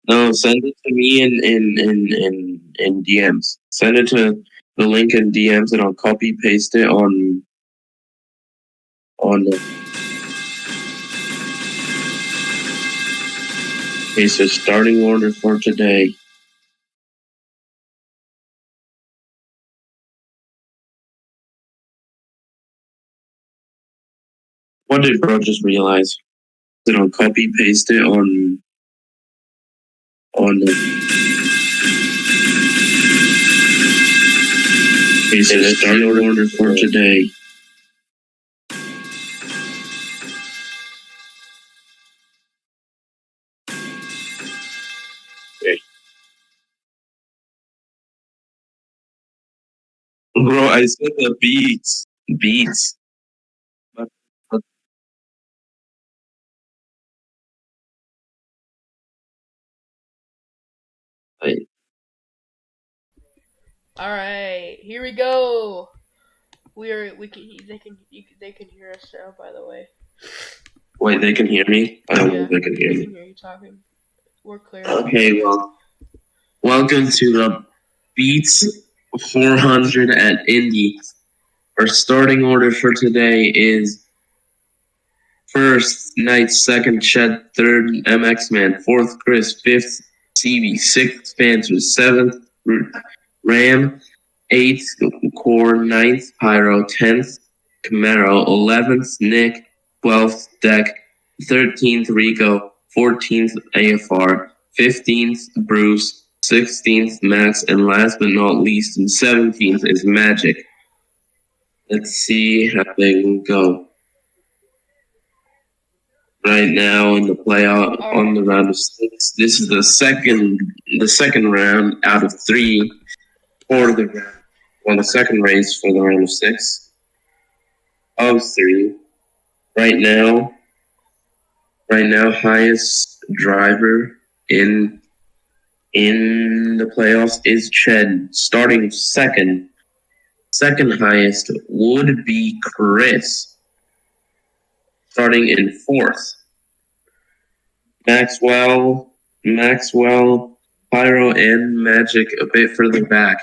No, send it to me in DMs. Send it to the link in DMs, and I'll copy paste it on the. Okay, so starting order for today. What did bro just realize? Then I'll copy paste it on the. Okay, so starting order for today. Okay. Bro, I said the beats. Beats. But wait, All right, here we go. We can they can hear us now. By the way, wait, they can hear me? I don't know yeah, if they can hear they me. can hear you talking. We're clear. Okay, well, welcome to the Beats 400 at Indy. Our starting order for today is first Knight, second Chet, third MX Man, fourth Chris, fifth CV, sixth Panther, seventh Ram, eighth Core, ninth Pyro, 10th Camaro, 11th Nick, 12th Deck, 13th Rico, 14th AFR, 15th Bruce, 16th Max, and last but not least, and 17th is Magic. Let's see how they will go. Right now in the playoff on the round of six. This is the second round out of three for the round. Well, the second race for the round of six of three. Right now, highest driver in the playoffs is Ched, starting second. Second highest would be Chris, starting in fourth. Maxwell, Pyro, and Magic a bit further back.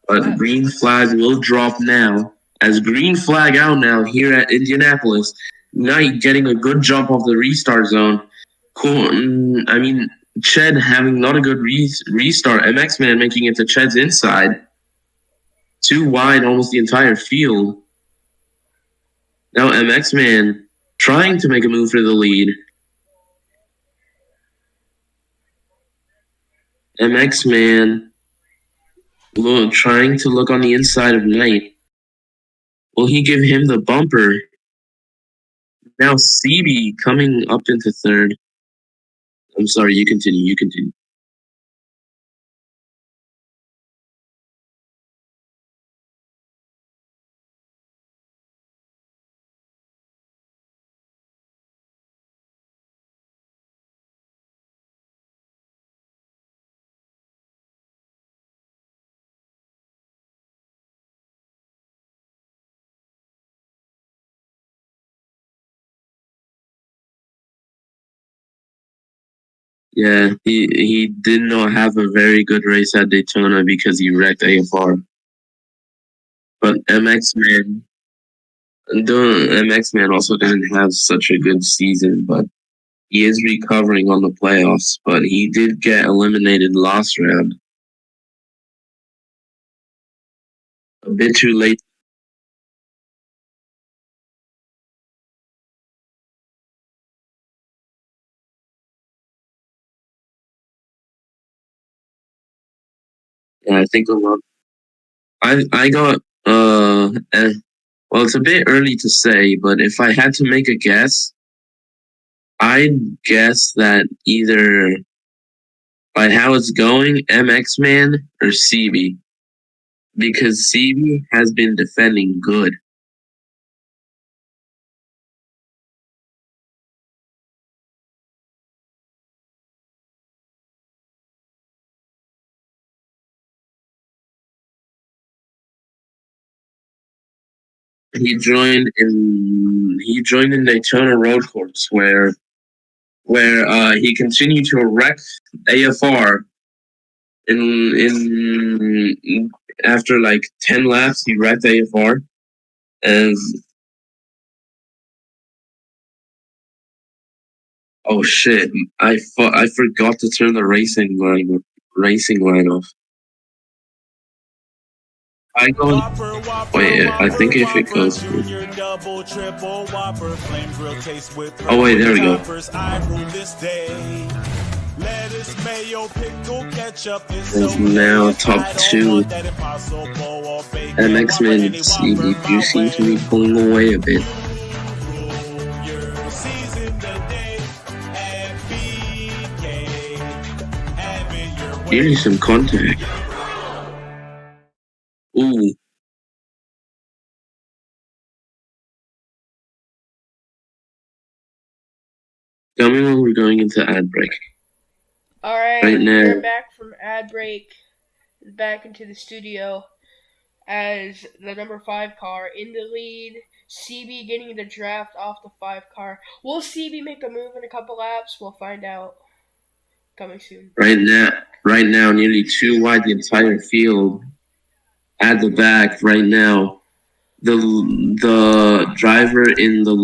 But green flag will drop now. As green flag out now here at Indianapolis. Knight getting a good jump off the restart zone. Cool. I mean, Ched having not a good restart. MX Man making it to Ched's inside. Too wide almost the entire field. Now MX Man trying to make a move for the lead. MX Man trying to look on the inside of Knight. Will he give him the bumper? Now CB coming up into third. I'm sorry, you continue. Yeah, he did not have a very good race at Daytona because he wrecked AFR. But MX Man also didn't have such a good season, but he is recovering on the playoffs. But he did get eliminated last round. A bit too late. Yeah, I think a lot. I got well, it's a bit early to say, but if I had to make a guess, I'd guess that either by how it's going, MX Man or CB, because CB has been defending good. He joined in Daytona Road Course, where where he continued to wreck AFR in after like 10 laps. He wrecked AFR as oh shit! I forgot to turn the racing line off. I go. Wait, I think if it goes. Oh wait, there we go. There's now top 2. MX-Men and CD do seem to be pulling away a bit. Nearly some contact. Ooh. Tell me when we're going into ad break. Alright, right now. We're back from ad break, back into the studio as the number 5 car in the lead. CB getting the draft off the 5 car. Will CB make a move in a couple laps? We'll find out. Coming soon. Right now, nearly 2 wide the entire field. At the back, right now, the driver in the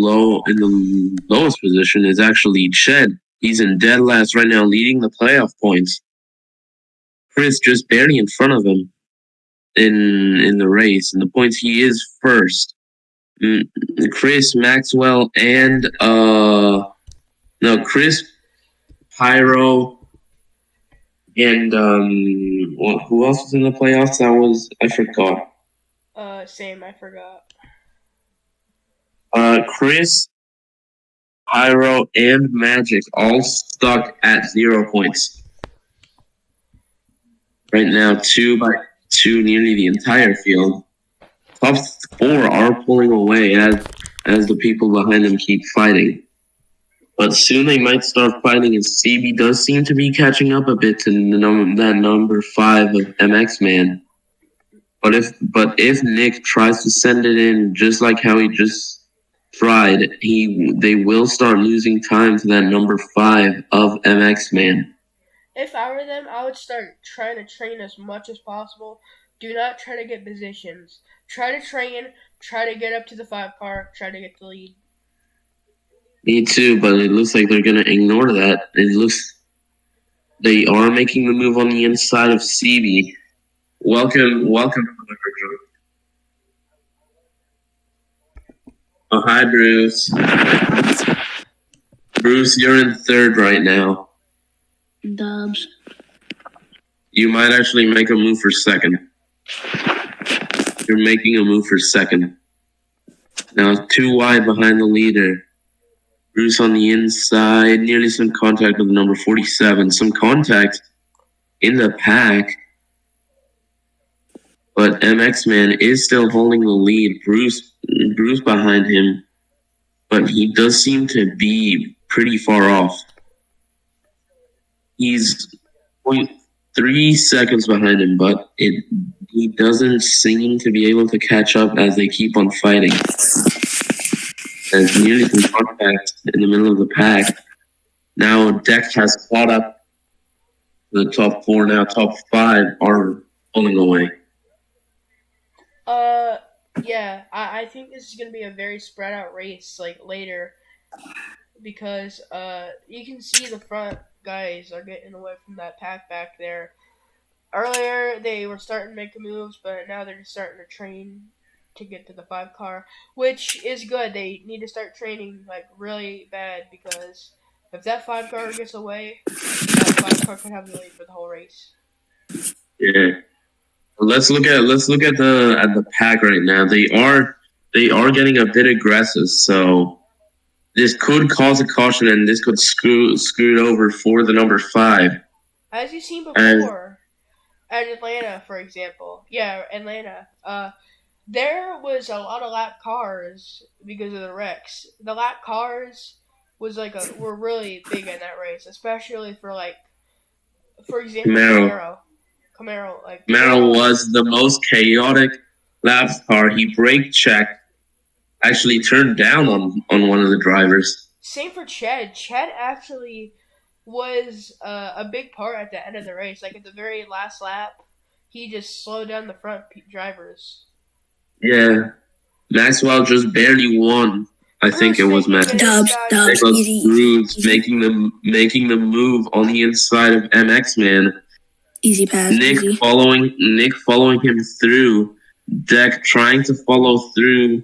lowest position is actually Ched. He's in dead last right now, leading the playoff points. Chris just barely in front of him in the race. In the points, he is first. Chris, Maxwell, and Chris, Pyro, and who else was in the playoffs? I forgot. Same, I forgot. Chris, Pyro, and Magic all stuck at 0 points. Right now, 2 by 2, nearly the entire field. Top 4 are pulling away as the people behind them keep fighting. But soon they might start fighting, and CB does seem to be catching up a bit to that number 5 of MX Man. But if Nick tries to send it in just like how he just tried, they will start losing time to that number 5 of MX Man. If I were them, I would start trying to train as much as possible. Do not try to get positions. Try to train, try to get up to the 5 car, try to get the lead. Me too, but it looks like they're going to ignore that. They are making the move on the inside of CB. Welcome. Oh, hi, Bruce. Bruce, you're in 3rd right now. Dubs. You might actually make a move for 2nd. You're making a move for 2nd. Now 2 wide behind the leader. Bruce on the inside, nearly some contact with number 47. Some contact in the pack. But MX Man is still holding the lead. Bruce behind him. But he does seem to be pretty far off. He's 0.3 seconds behind him, but he doesn't seem to be able to catch up as they keep on fighting. There's nearly some contact in the middle of the pack. Now Deck has caught up. The top 4 now, top 5 are pulling away. Yeah, I think this is gonna be a very spread out race like later, because you can see the front guys are getting away from that pack back there. Earlier they were starting to make moves, but now they're just starting to train to get to the 5 car, which is good. They need to start training like really bad, because if that 5 car gets away, that 5 car could have the lead for the whole race. Yeah. Let's look at the pack right now. They are getting a bit aggressive, so this could cause a caution, and this could screw it over for the number 5. As you've seen before, at Atlanta, for example. Yeah, Atlanta. There was a lot of lap cars because of the wrecks. The lap cars were really big in that race, especially for example, Camaro. Camaro was the most chaotic lap car. He brake checked, actually turned down on one of the drivers. Same for Ched. Ched actually was a big part at the end of the race. Like at the very last lap, he just slowed down the front drivers. Yeah, Maxwell just barely won. I think it was Max. Dubs, easy, Bruce making the move on the inside of MX Man. Easy pass. Nick easy. following him through. Deck trying to follow through,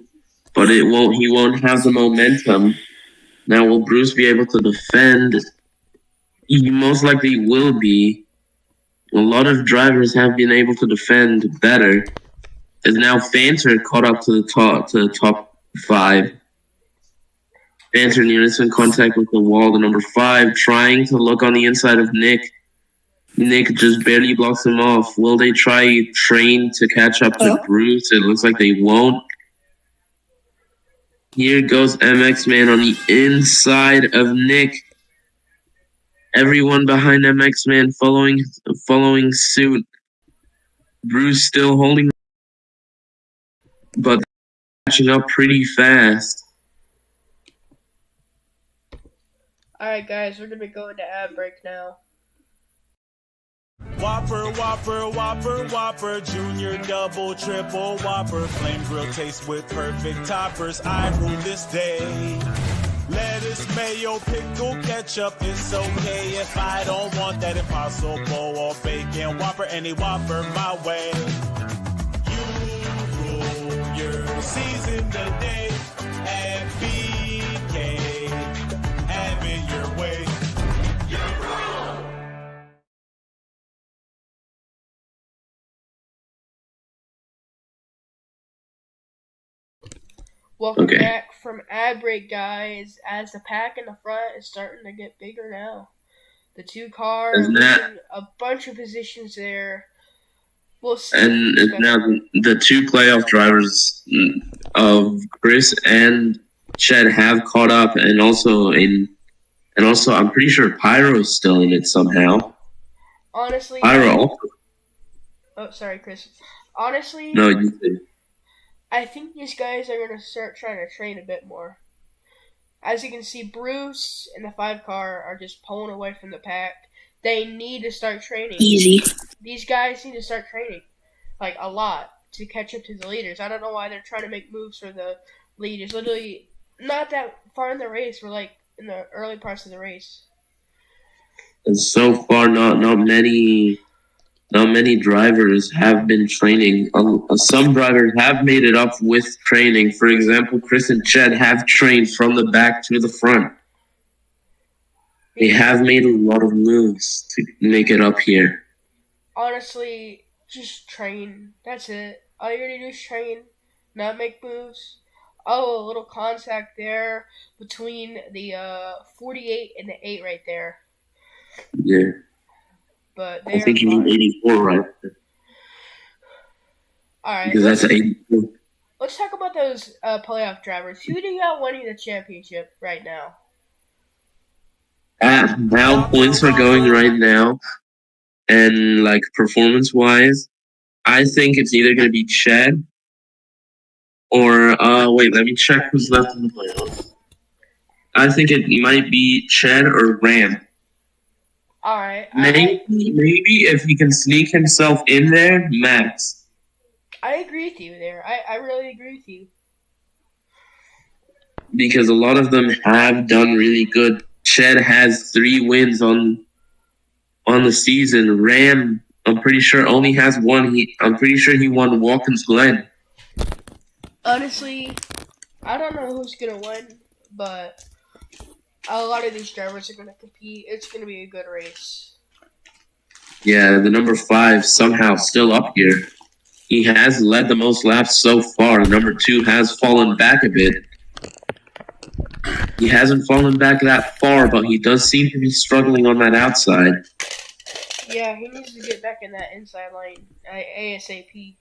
but he won't have the momentum. Now will Bruce be able to defend? He most likely will be. A lot of drivers have been able to defend better. Is now Fanter caught up to the top 5. Fanter in unison contact with the wall, the number 5, trying to look on the inside of Nick. Nick just barely blocks him off. Will they try train to catch up to Bruce? It looks like they won't. Here goes MX Man on the inside of Nick. Everyone behind MX Man following suit. Bruce still holding, but catching up pretty fast. Alright guys, we're gonna be going to ad break now. Whopper, Whopper, Whopper, Whopper, Junior, Double, Triple, Whopper, Flame Grill taste with perfect toppers. I rule this day. Lettuce, mayo, pickle, ketchup, it's okay if I don't want that Impossible or bacon Whopper, any Whopper my way. You rule your season today at BK. Have it your way. Welcome back from ad break, guys. As the pack in the front is starting to get bigger now. The 2 cars losing a bunch of positions there. We'll see. And now the 2 playoff drivers of Chris and Ched have caught up, and also I'm pretty sure Pyro is still in it somehow. Honestly, Pyro. Oh, sorry, Chris. Honestly, no, you did. I think these guys are going to start trying to train a bit more. As you can see, Bruce and the 5 car are just pulling away from the pack. They need to start training. Easy. These guys need to start training, like, a lot, to catch up to the leaders. I don't know why they're trying to make moves for the leaders. Literally, not that far in the race. We're, like, in the early parts of the race. And so far, not many drivers have been training. Some drivers have made it up with training. For example, Chris and Ched have trained from the back to the front. They have made a lot of moves to make it up here. Honestly, just train. That's it. All you gotta do is train, not make moves. Oh, a little contact there between the 48 and the 8 right there. Yeah. But I think you need 84, right? Alright. Because that's 84. Let's talk about those playoff drivers. Who do you got winning the championship right now? How points are going right now, and like performance-wise, I think it's either going to be Ched or wait, let me check who's left in the playoffs. I think it might be Ched or Ram. Alright. Maybe if he can sneak himself in there, Max. I agree with you there. I really agree with you. Because a lot of them have done really good. Ched has 3 wins on the season. Ram, I'm pretty sure, only has 1. I'm pretty sure he won Watkins Glen. Honestly, I don't know who's going to win, but a lot of these drivers are going to compete. It's going to be a good race. Yeah, the number 5 somehow still up here. He has led the most laps so far. Number 2 has fallen back a bit. He hasn't fallen back that far, but he does seem to be struggling on that outside. Yeah, he needs to get back in that inside lane ASAP.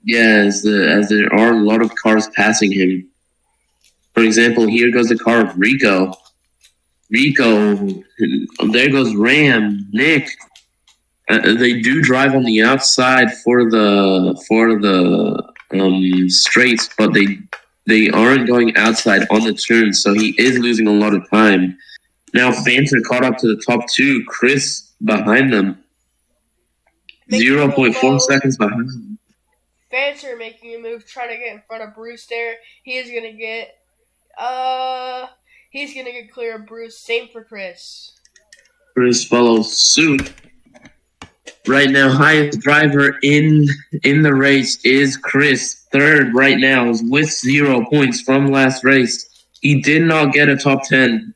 Yeah, as there are a lot of cars passing him. For example, here goes the car of Rico. There goes Ram, Nick. They do drive on the outside for the straights, but they aren't going outside on the turn, so he is losing a lot of time. Now Fanter caught up to the top two. Chris behind them. 0.4 seconds behind them. Fanter making a move, trying to get in front of Bruce there. He's gonna get clear of Bruce. Same for Chris. Chris follows suit. Right now, highest driver in the race is Chris. Third right now is with 0 points from last race. He did not get a top 10.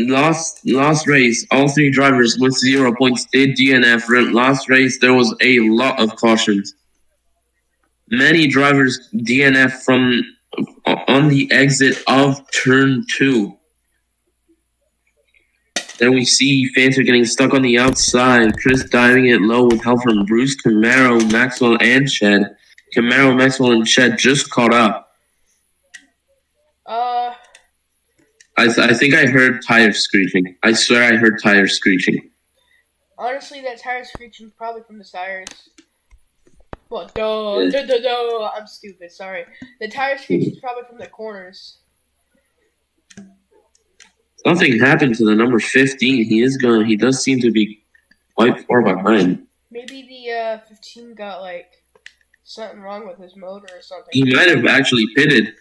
Last race, all three drivers with 0 points did DNF. Last race, there was a lot of cautions. Many drivers DNF on the exit of turn 2. Then we see Fanter getting stuck on the outside. Chris diving it low with help from Bruce, Camaro, Maxwell, and Shed. Camaro, Maxwell, and Shed just caught up. I think I heard tires screeching. I swear I heard tires screeching. Honestly, that tire screeching is probably from the tires. Well, I'm stupid, sorry. The tire screeching is probably from the corners. Something happened to the number 15. He does seem to be quite far behind. Maybe the 15 got like something wrong with his motor or something. He might have actually pitted.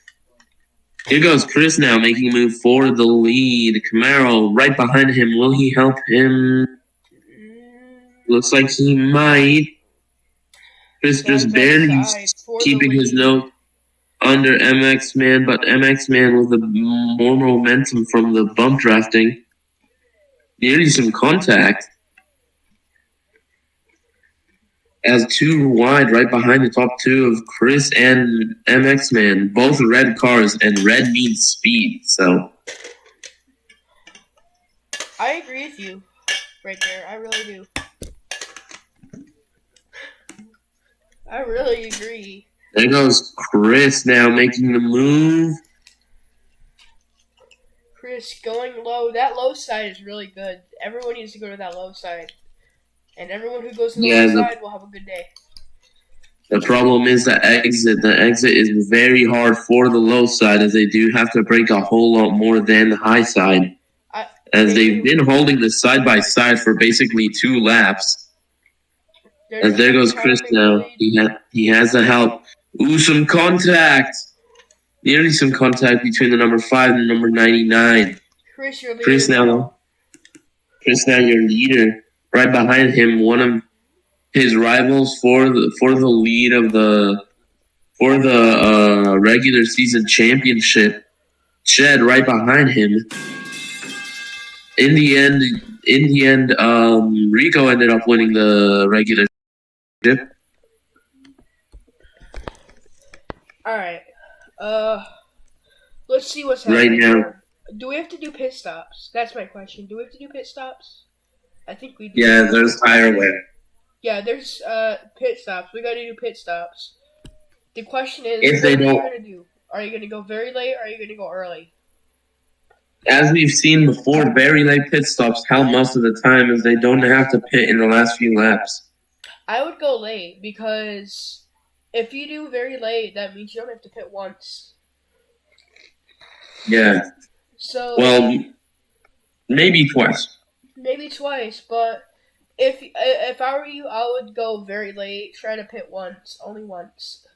Here goes Chris now making a move for the lead. Camaro right behind him. Will he help him? Looks like he might. Chris just barely keeping his nose under MX Man, but MX Man with more momentum from the bump drafting. Nearly some contact. As two wide right behind the top two of Chris and MX Man. Both red cars, and red means speed, so. I agree with you right there. I really do. I really agree. There goes Chris now making the move. Chris going low. That low side is really good. Everyone needs to go to that low side. And everyone who goes to the low side will have a good day. The problem is the exit. The exit is very hard for the low side, as they do have to break a whole lot more than the high side. As they've been holding the side-by-side for basically 2 laps. As there goes Chris now. He has the help. Ooh, some contact. Nearly some contact between the number 5 and the number 99. Chris, your leader. Chris now your leader. Right behind him, one of his rivals for the lead of the regular season championship. Shed right behind him. In the end, Rico ended up winning the regular championship. Alright. Let's see what's happening. Right now. Do we have to do pit stops? That's my question. Do we have to do pit stops? I think we do. Yeah, there's tire wear. Yeah, there's pit stops. We gotta do pit stops. The question is, if they what are you don't, gonna do? Are you gonna go very late or are you gonna go early? As we've seen before, very late pit stops help most of the time, as they don't have to pit in the last few laps. I would go late, because if you do very late, that means you don't have to pit once. Yeah. So. Well, maybe twice. Maybe twice, but if I were you, I would go very late. Try to pit once, only once.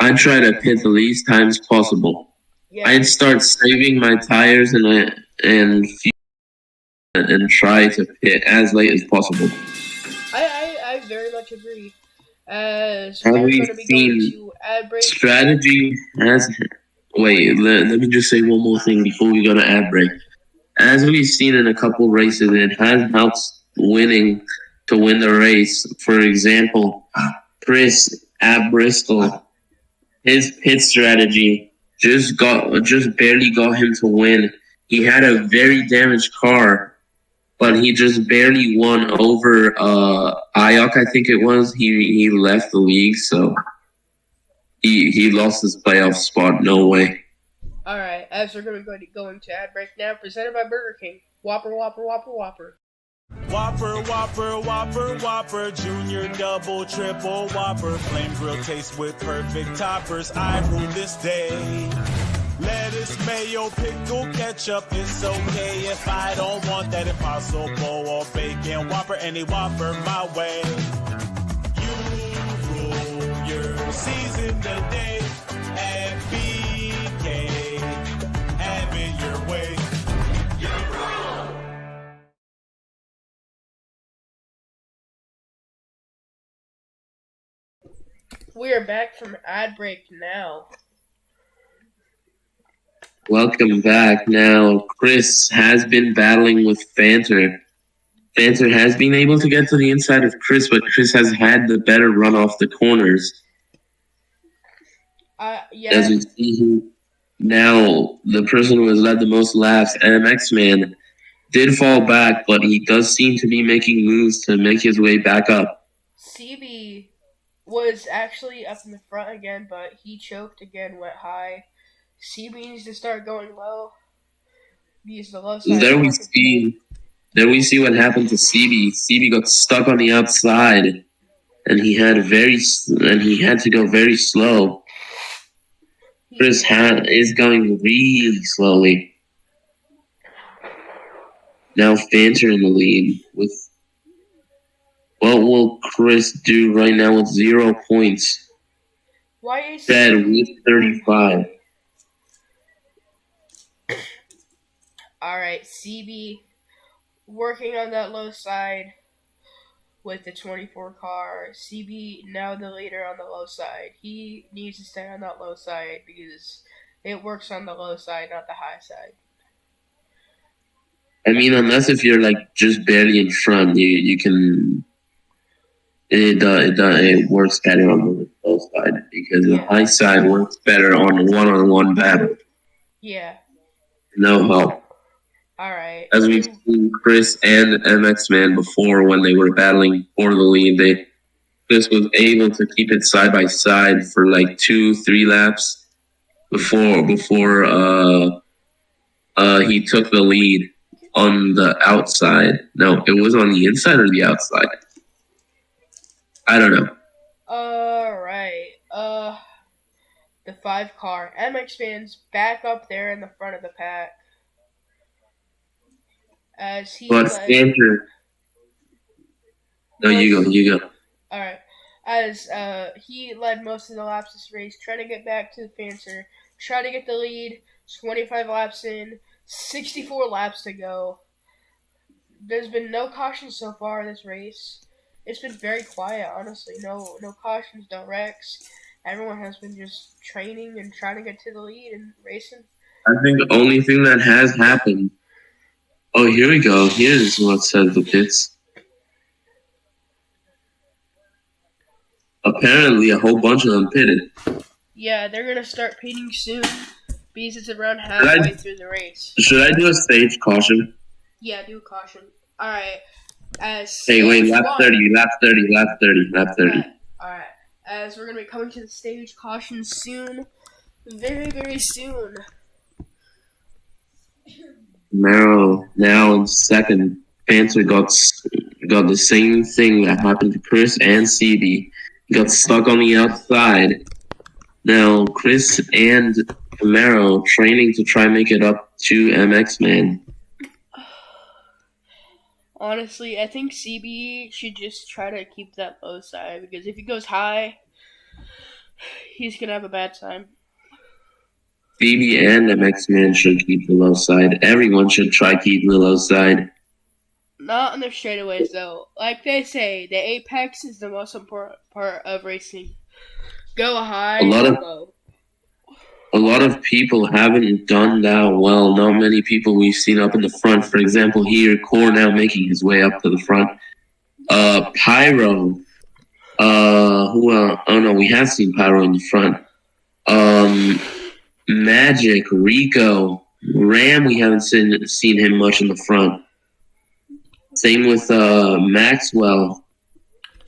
I'd try to pit the least times possible. Yeah. I'd start saving my tires and try to pit as late as possible. I very much agree. As Have we're we going to be seen going to ad break. strategy has? Wait, let me just say one more thing before we go to ad break. As we've seen in a couple races, it has helped winning to win the race. For example, Chris at Bristol, his pit strategy just barely got him to win. He had a very damaged car, but he just barely won over Ayok, I think it was. He left the league, so he lost his playoff spot. No way. Alright, as we're going to go into ad break now, presented by Burger King. Whopper, Whopper, Whopper, Whopper. Whopper, Whopper, Whopper, Whopper, Junior, Double, Triple, Whopper, Flame Grill taste with perfect toppers. I rule this day. Lettuce, mayo, pickle, ketchup, it's okay if I don't want that Impossible or bacon Whopper, any Whopper my way. You rule your season today at BK. Have it your way. We are back from ad break now. Welcome back. Now, Chris has been battling with Fanter. Fanter has been able to get to the inside of Chris, but Chris has had the better run off the corners. Yeah. As we see now, the person who has led the most laps, MX Man, did fall back, but he does seem to be making moves to make his way back up. CB was actually up in the front again, but he choked again, went high. CB needs to start going low. Use the low side. There we see what happened to CB. CB got stuck on the outside, and he had to go very slow. Chris is going really slowly. Now Fanter in the lead with. What will Chris do right now with 0 points? Why is Fed with 35. Alright, CB working on that low side with the 24 car. CB now the leader on the low side. He needs to stay on that low side because it works on the low side, not the high side. I mean, unless if you're like just barely in front, you can. It works better on the low side because the high side works better on one-on-one battle. Yeah. No help. Alright. As we've seen Chris and MX Man before when they were battling for the lead, Chris was able to keep it side by side for like 2-3 laps before he took the lead on the outside. No, it was on the inside or the outside. I don't know. Alright. The 5 car. MX Man's back up there in the front of the pack. As he Fanter. No, you go. Alright. As he led most of the laps this race, trying to get back to the Fanter, try to get the lead, 25 laps in, 64 laps to go. There's been no cautions so far this race. It's been very quiet, honestly. No cautions, no wrecks. Everyone has been just training and trying to get to the lead and racing. I think the only thing that has happened. Oh, here we go. Here's what says the pits. Apparently, a whole bunch of them pitted. Yeah, they're gonna start pitting soon because it's around halfway through the race. Should I do a stage caution? Yeah, do a caution. All right. Hey, wait, lap 30. Alright. As we're gonna be coming to the stage caution soon. Very, very soon. Now in second. Fanter got the same thing that happened to Chris and CB. He got stuck on the outside. Now Chris and Camaro training to try and make it up to MX Man. Honestly, I think CB should just try to keep that low side because if he goes high, he's gonna have a bad time. CB and MX Man should keep the low side. Everyone should try keeping the low side. Not on the straightaways though. Like they say, the apex is the most important part of racing. Go high. A lot of people haven't done that well. Not many people we've seen up in the front. For example, here, Core now making his way up to the front. Pyro. Who else? Oh no, we have seen Pyro in the front. Magic, Rico, Ram, we haven't seen him much in the front. Same with Maxwell.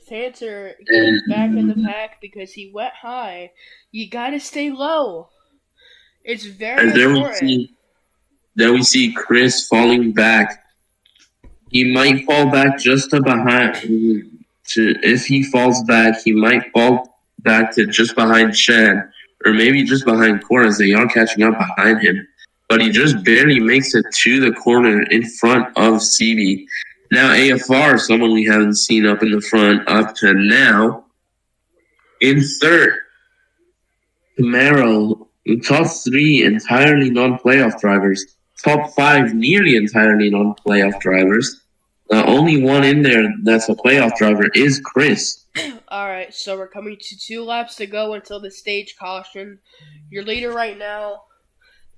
Fanter is back in the pack because he went high. You gotta stay low. It's very important. There we see Chris falling back. he might fall back just to behind. If he falls back, he might fall back to just behind Shen, or maybe just behind Cora, as they are catching up behind him. But he just barely makes it to the corner in front of CB. Now AFR, someone we haven't seen up in the front up to now. In third, Camaro, top 3 entirely non-playoff drivers. Top 5 nearly entirely non-playoff drivers. Only one in there that's a playoff driver is Chris. Alright, so we're coming to 2 laps to go until the stage caution. Your leader right now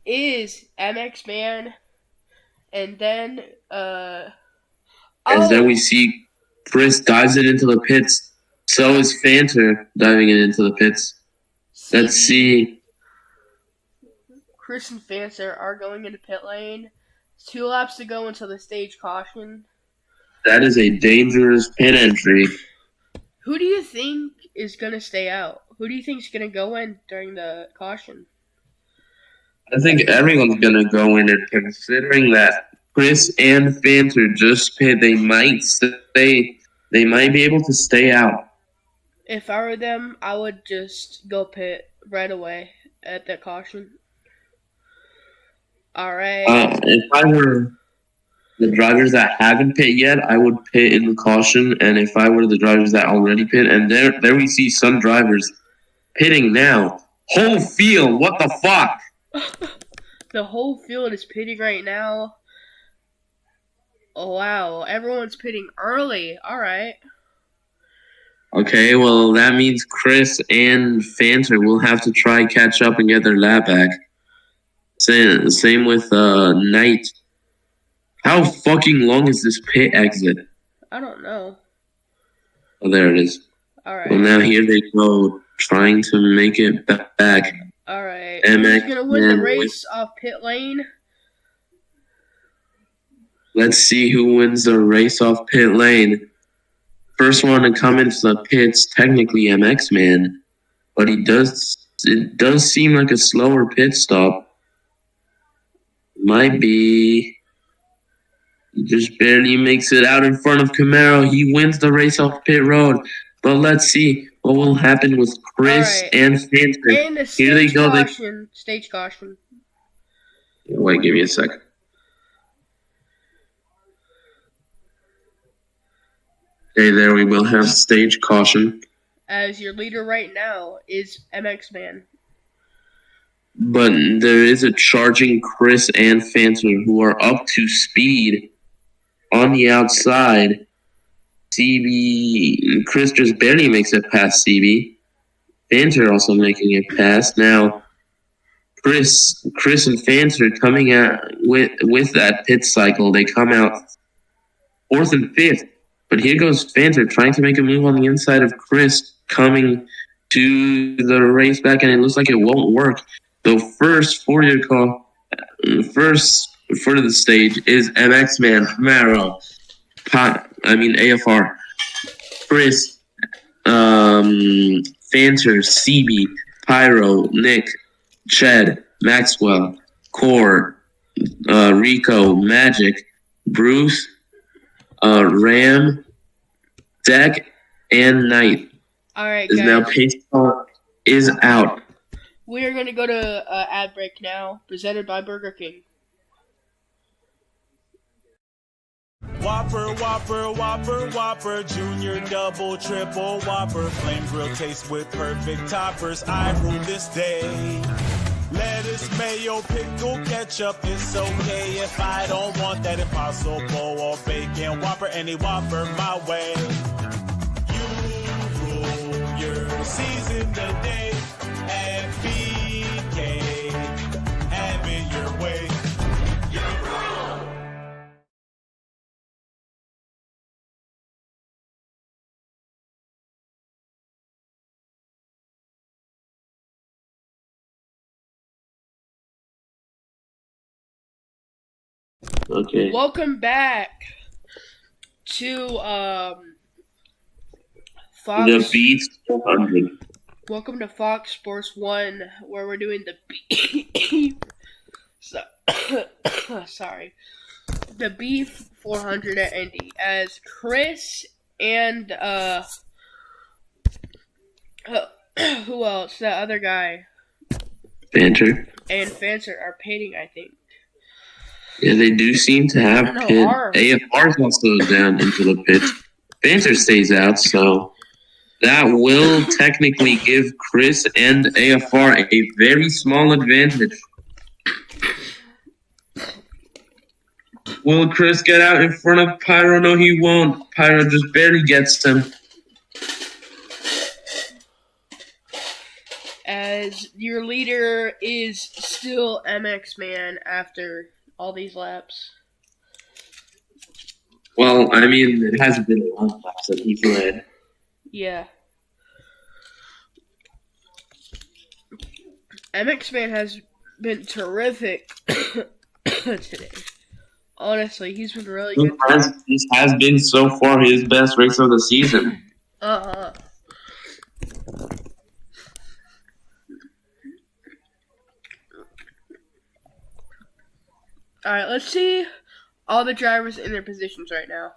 is MX Man, and then And then we see Chris dives it into the pits. So is Fanter diving it into the pits. Let's see. Chris and Fanter are going into pit lane. 2 laps to go until the stage caution. That is a dangerous pit entry. Who do you think is going to stay out? Who do you think is going to go in during the caution? I think everyone's going to go in it, considering that Chris and Fanter just pit. They might stay. They might be able to stay out. If I were them, I would just go pit right away at that caution. Alright. If I were the drivers that haven't pit yet, I would pit in the caution. And if I were the drivers that already pit, and there we see some drivers pitting now. Whole field, what the fuck? The whole field is pitting right now. Oh, wow. Everyone's pitting early. Alright. Okay, well, that means Chris and Fanter will have to try catch up and get their lap back. Same with Knight. How fucking long is this pit exit? I don't know. Oh, there it is. Alright. Well, now here they go, trying to make it back. Alright. Who's gonna win the race off pit lane? Let's see who wins the race off pit lane. First one to come into the pits, technically MX Man, but it does seem like a slower pit stop. Might be. He just barely makes it out in front of Camaro. He wins the race off pit road. But let's see what will happen with Chris and Fanter. And the Here they go. Stage caution. Wait, give me a second. Okay, there we will have stage caution. As your leader right now is MX Man. But there is a charging Chris and Fanter who are up to speed on the outside. CB, Chris just barely makes it past CB. Fanter also making it past. Now, Chris and Fanter coming out with that pit cycle. They come out 4th and 5th. But here goes Fanter trying to make a move on the inside of Chris, coming to the race back, and it looks like it won't work. So first for the stage is MX Man, Camaro, AFR, Chris, Fanter, CB, Pyro, Nick, Ched, Maxwell, Core, Rico, Magic, Bruce, Ram, Deck, and Knight. Alright, guys. Is now pace is out. We are going to go to ad break now, presented by Burger King. Whopper, Whopper, Whopper, Whopper, Junior, Double, Triple, Whopper, Flame Grill taste with perfect toppers. I rule this day. Lettuce, mayo, pickle, ketchup, it's okay if I don't want that Impossible or bacon Whopper, any Whopper my way. You rule your season today at BK. Have it your way. You rule. Okay. Welcome back to Fox. The Beats 400. Welcome to Fox Sports 1, where we're doing the sorry. the Beef 400 at Indy as Chris and who else? That other guy Banter. and Fancer are pitting, I think. Yeah, they do seem to have No, pit. R. AFR's also down into the pit. Banter stays out, so that will technically give Chris and AFR a very small advantage. Will Chris get out in front of Pyro? No, he won't. Pyro just barely gets him. As your leader is still MX Man after all these laps. Well, I mean, it hasn't been a long lap that he's led. Yeah. MX Man has been terrific today. Honestly, he's been really good. This has been so far his best race of the season. Uh-huh. Alright, let's see all the drivers in their positions right now.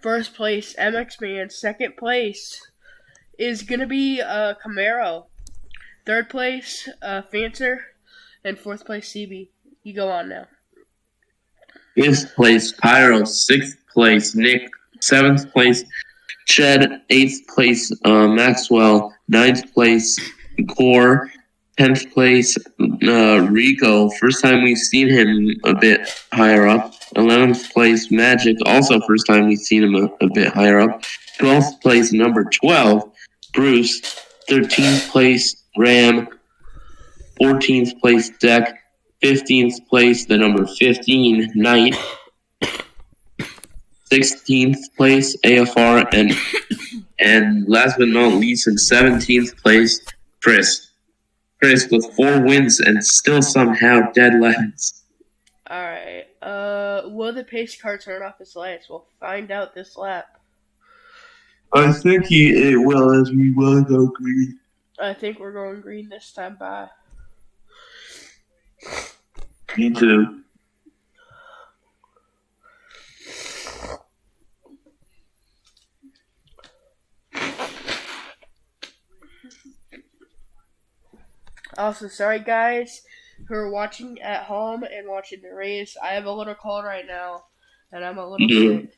First place, MX Man. Second place is going to be Camaro. Third place, Fancer. And fourth place, CB. You go on now. Fifth place, Pyro. Sixth place, Nick. Seventh place, Ched. Eighth place, Maxwell. Ninth place, Core. 10th place, Rico. First time we've seen him a bit higher up. 11th place, Magic. Also first time we've seen him a bit higher up. 12th place, number 12, Bruce. 13th place, Ram. 14th place, Deck. 15th place, the number 15, Knight. 16th place, AFR. And last but not least, in 17th place, Chris. Chris with 4 wins and still somehow dead last. Alright. Will the pace car turn off its lights? We'll find out this lap. I think it will, as we will go green. I think we're going green this time. Bye. Me too. Also, sorry guys who are watching at home and watching the race. I have a little cold right now, and I'm a little sick.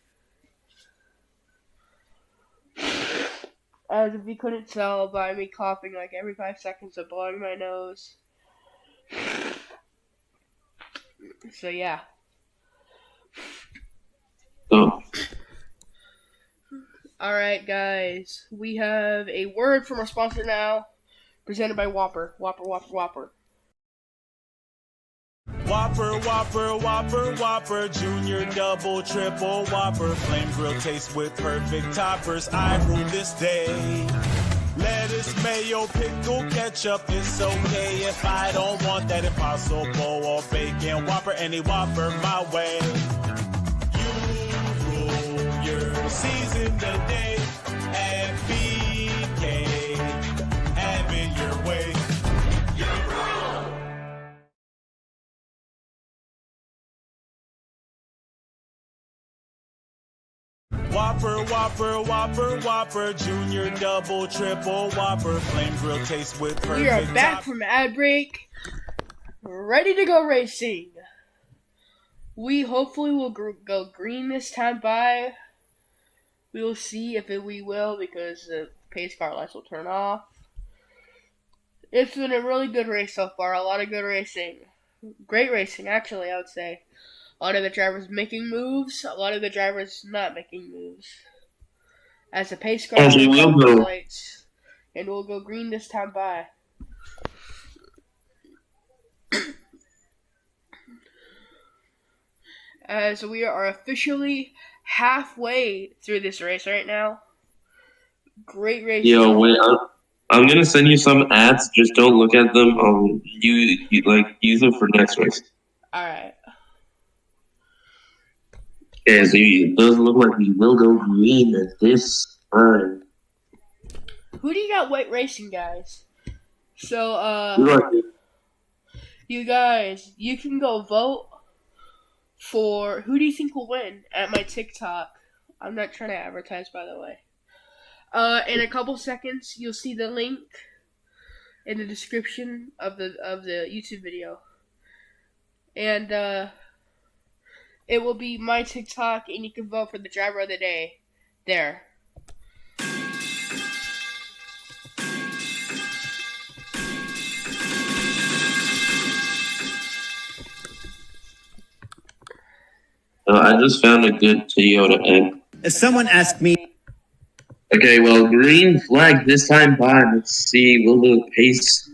As if you couldn't tell by me coughing like every 5 seconds and blowing my nose. So yeah. Oh. Alright guys, we have a word from our sponsor now. Presented by Whopper. Whopper. Whopper, Whopper, Whopper, Whopper, Junior, Double, Triple, Whopper, Flame Grill taste with perfect toppers. I rule this day. Lettuce, mayo, pickle, ketchup, it's okay if I don't want that Impossible or bacon. Whopper, any Whopper my way. You rule your season today at BK. Have it your way. Whopper, Whopper, Whopper, Whopper, Junior, Double, Triple, Whopper, Flame Grill taste with perfect. We are back from ad break, ready to go racing. We hopefully will go green this time by. We will see if we will, because the pace car lights will turn off. It's been a really good race so far. A lot of good racing. Great racing, actually, I would say. A lot of the drivers making moves. A lot of the drivers not making moves. As the pace car lights, and we'll go green this time by. As we are officially halfway through this race right now. Great race. Yo, wait, I'm gonna send you some ads. Just don't look at them. Use them for next race. All right. Okay, so it does look like we will go green at this time. Who do you got racing, guys? So, You guys, you can go vote for who do you think will win at my TikTok. I'm not trying to advertise, by the way. In a couple seconds, you'll see the link in the description of the YouTube video, and it will be my TikTok, and you can vote for the driver of the day there. I just found a good Toyota egg. If someone asked me, Okay, well, green flag this time by. Let's see, we'll do a pace.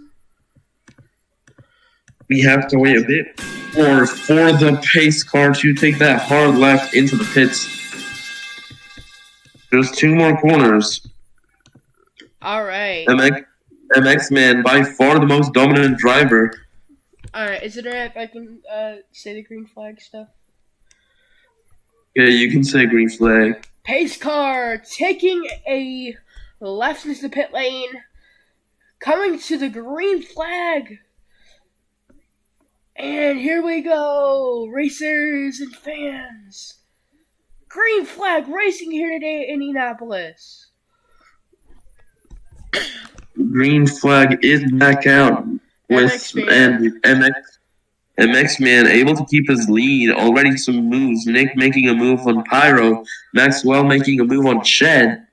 We have to wait a bit for the pace car to take that hard left into the pits. Just 2 more corners. Alright. MX Man, by far the most dominant driver. Alright, is it alright if I can say the green flag stuff? Yeah, you can say green flag. Pace car taking a left into the pit lane, coming to the green flag. And here we go, racers and fans. Green flag racing here today in Indianapolis. Green flag is back out with MX Man able to keep his lead. Already some moves. Nick making a move on Pyro. Maxwell making a move on Shed.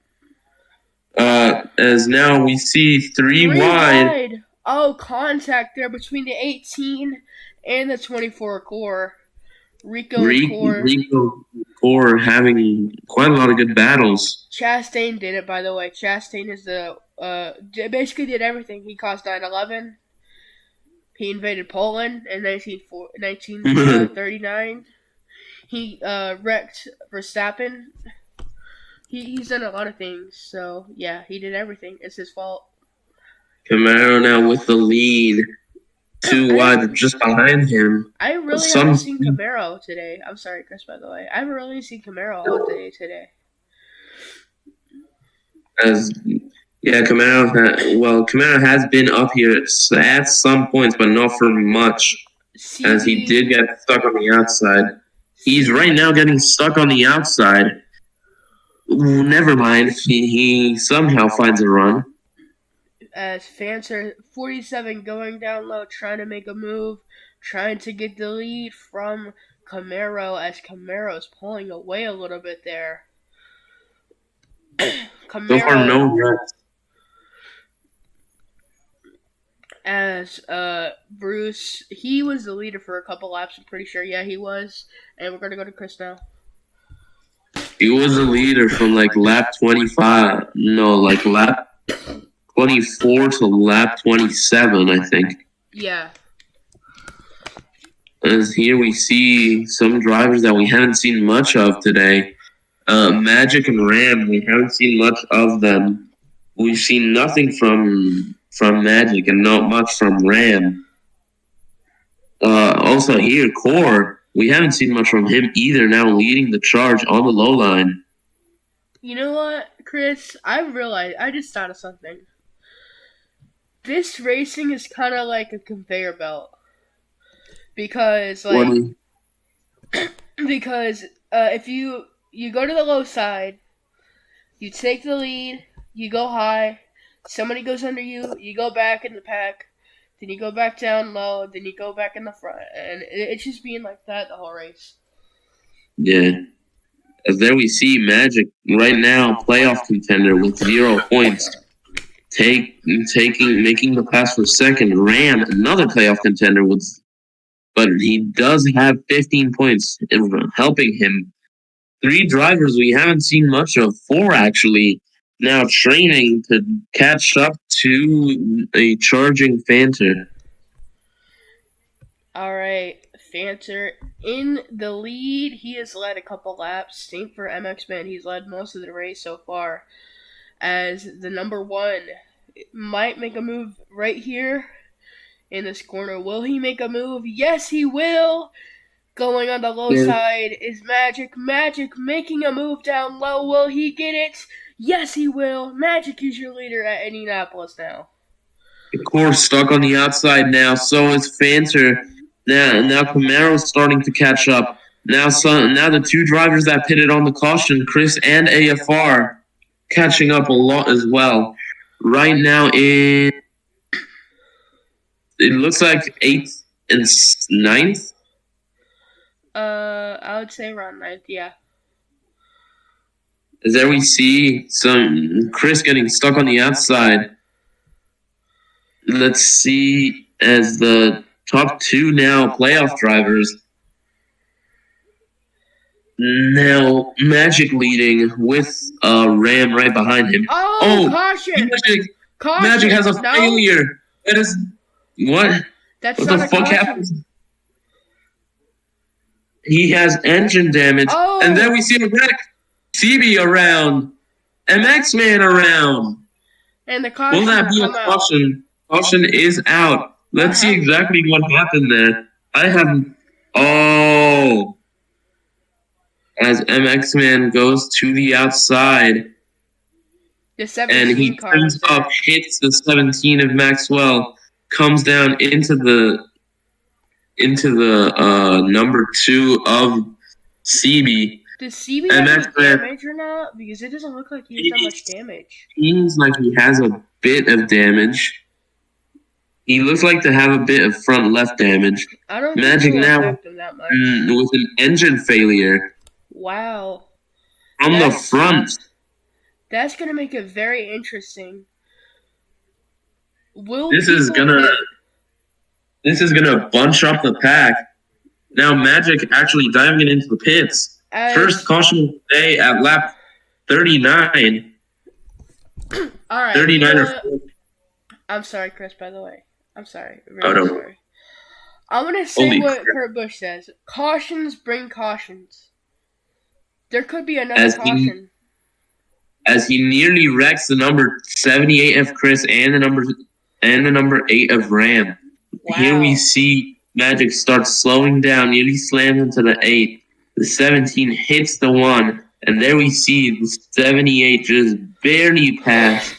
As now we see three wide. Oh, contact there between the 18 and the 24 core. Rico Core having quite a lot of good battles. Chastain did it, by the way. Chastain is the basically did everything. He caused 9/11. He invaded Poland in 1939. He wrecked Verstappen. He's done a lot of things. So yeah, he did everything. It's his fault. Camaro now with the lead. 2 wide just behind him. I really haven't seen Camaro today. I'm sorry, Chris, by the way. I haven't really seen Camaro all day today. Camaro has been up here at some points, but not for much, as he did get stuck on the outside. He's right now getting stuck on the outside. Ooh, never mind. He somehow finds a run. As Fancer 47 going down low, trying to make a move, trying to get the lead from Camaro, as Camaro's pulling away a little bit there. Camaro, so far, no runs. As Bruce, he was the leader for a couple laps, I'm pretty sure. Yeah, he was. And we're going to go to Chris now. He was the leader from lap 25. No, lap 24 to lap 27, I think. Yeah. As here we see some drivers that we haven't seen much of today. Magic and Ram, we haven't seen much of them. We've seen nothing from Magic and not much from Ram. Also here, Core, we haven't seen much from him either, now leading the charge on the low line. You know what, Chris? I just thought of something. This racing is kind of like a conveyor belt. Because, if you go to the low side, you take the lead, you go high, somebody goes under you, you go back in the pack, then you go back down low, then you go back in the front. And it's just being like that the whole race. Yeah. As there we see Magic right now, playoff contender with 0 points. Making the pass for second. Ram, another playoff contender, but he does have 15 points, helping him. 3 drivers we haven't seen much of. 4 actually now training to catch up to a charging Fanter. All right, Fanter in the lead. He has led a couple laps. Same for MX Man. He's led most of the race so far. As the number 1 might make a move right here in this corner. Will he make a move? Yes, he will. Going on the low side is Magic. Magic making a move down low. Will he get it? Yes, he will. Magic is your leader at Indianapolis now. Core stuck on the outside now. So is Fanter. Now Camaro's starting to catch up. Now the two drivers that pitted on the caution, Chris and AFR, catching up a lot as well. Right now it looks like 8th and 9th. I would say around 9th, yeah. As there we see some Chris getting stuck on the outside. Let's see as the top two now playoff drivers. Now Magic leading with Ram right behind him. Oh, caution! Magic has a failure. That is what? That's what not the a fuck caution. happened? He has engine damage, and then we see a wreck. CB around, MX Man around. And the caution. Will that be a caution? Caution is out. Let's see exactly what happened there. I haven't. Oh. As MX Man goes to the outside. And he turns up, hits the 17 of Maxwell, comes down into the number 2 of CB. Does CB have any damage or not? Because it doesn't look like he has that much damage. Seems like he has a bit of damage. He looks like to have a bit of front left damage. I don't Magic think now affect him that much. With an engine failure. Wow. From the front. That's gonna make it very interesting. This is gonna bunch up the pack. Now Magic actually diving into the pits. First caution of the day at lap 39. All right. 39 or 40. I'm sorry, Chris, by the way. I'm sorry. Really sorry. I'm going to say what Kurt Busch says. Cautions bring cautions. There could be another caution. As he nearly wrecks the number 78 of Chris and the number 8 of Ram. Wow. Here we see Magic start slowing down, nearly slams into the 8. The 17 hits the 1, and there we see the 78 just barely passed.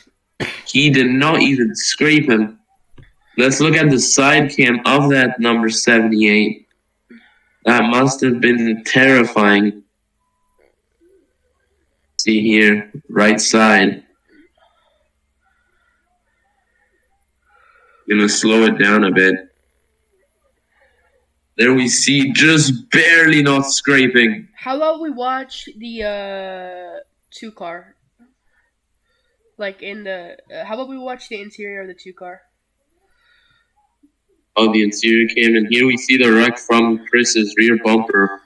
He did not even scrape him. Let's look at the side cam of that number 78. That must have been terrifying. See here, right side. Gonna slow it down a bit. There we see just barely not scraping. How about we watch the 2 car? Like in the how about we watch the interior of the 2 car? Oh, the interior cam, and here we see the wreck from Chris's rear bumper.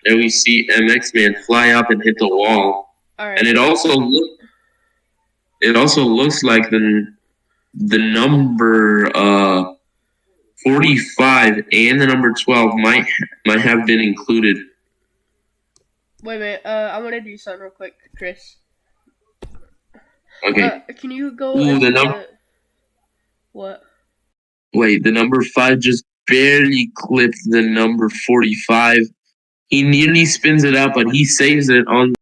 There we see MX Man fly up and hit the wall. All right. And it also looks like the number 45 and the number 12 might have been included. Wait a minute. I want to do something real quick, Chris. Okay. Can you go? The number. What? Wait, the number 5 just barely clipped the number 45. He nearly spins it out, but he saves it on.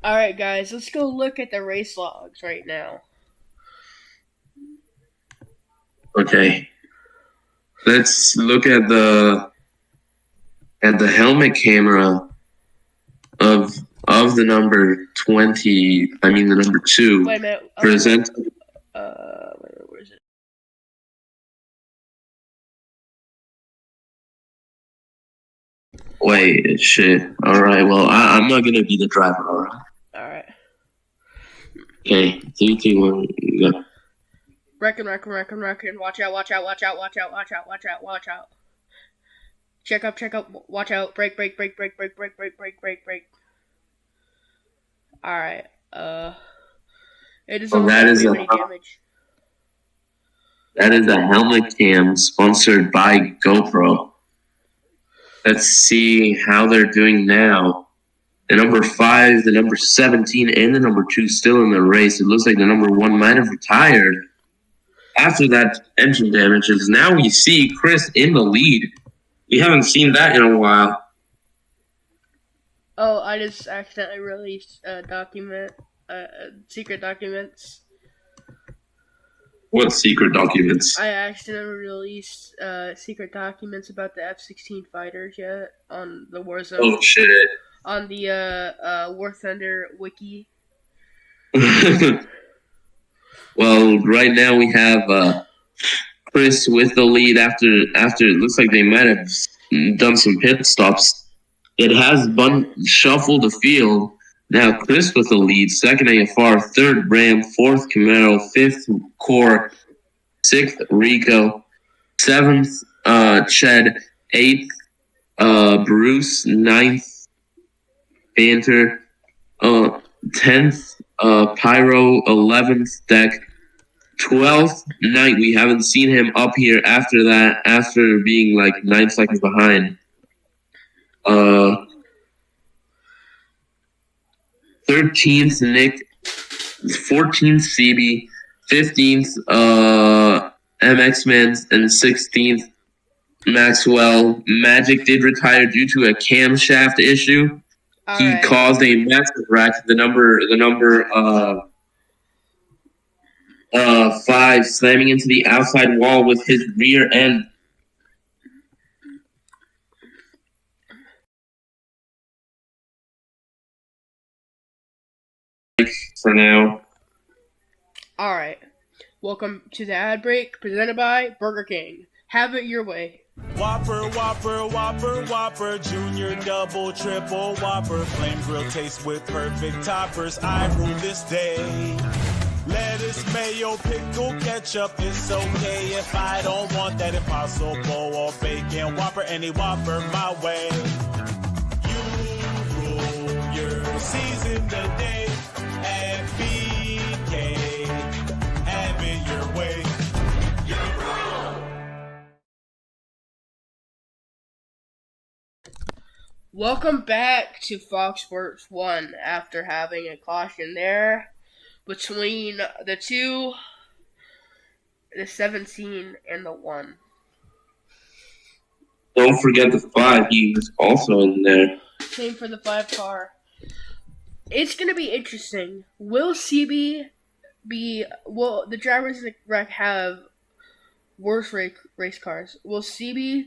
Alright guys, let's go look at the race logs right now. Okay. Let's look at the helmet camera of the number 20, the number 2. Wait a minute. Present. Where is it? Wait, shit. Alright, well, I'm not gonna be the driver, alright? Alright. Okay, 3, 2, 1, go. Reckon. Watch out. Check up. Watch out. Break. Alright. It doesn't look like we have any damage. That is a helmet cam sponsored by GoPro. Let's see how they're doing now. The number 5, the number 17, and the number 2 still in the race. It looks like the number 1 might have retired after that engine damage. Now we see Chris in the lead. We haven't seen that in a while. Oh, I just accidentally released secret documents. What secret documents? I accidentally released secret documents about the F-16 fighters yet on the Warzone. Oh shit! On the War Thunder wiki. Well, right now we have Chris with the lead after it looks like they might have done some pit stops. It has shuffled the field. Now Chris with the lead, 2nd AFR, 3rd Ram, 4th Camaro, 5th Core, 6th Rico, 7th Ched, 8th Bruce, 9th Banter, 10th Pyro, 11th Deck, 12th Knight. We haven't seen him up here after that, after being like 9 seconds behind. 13th Nick, 14th CB, 15th MX Mans, and 16th Maxwell. Magic did retire due to a camshaft issue. He caused a massive wreck. The number 5 slamming into the outside wall with his rear end. For now. Alright. Welcome to the ad break presented by Burger King. Have it your way. Whopper, Junior, double, triple, Whopper, flame grill taste with perfect toppers. I rule this day. Lettuce, mayo, pickle, ketchup, it's okay if I don't want that Impossible or bacon Whopper, any Whopper my way. You rule your season today and BK, have it your way. Welcome back to Fox Sports 1 after having a caution there between the 2, the 17, and the 1. Don't forget the 5. He was also in there. Same for the 5 car. It's going to be interesting. Will CB will the drivers in the wreck have worse race cars? Will CB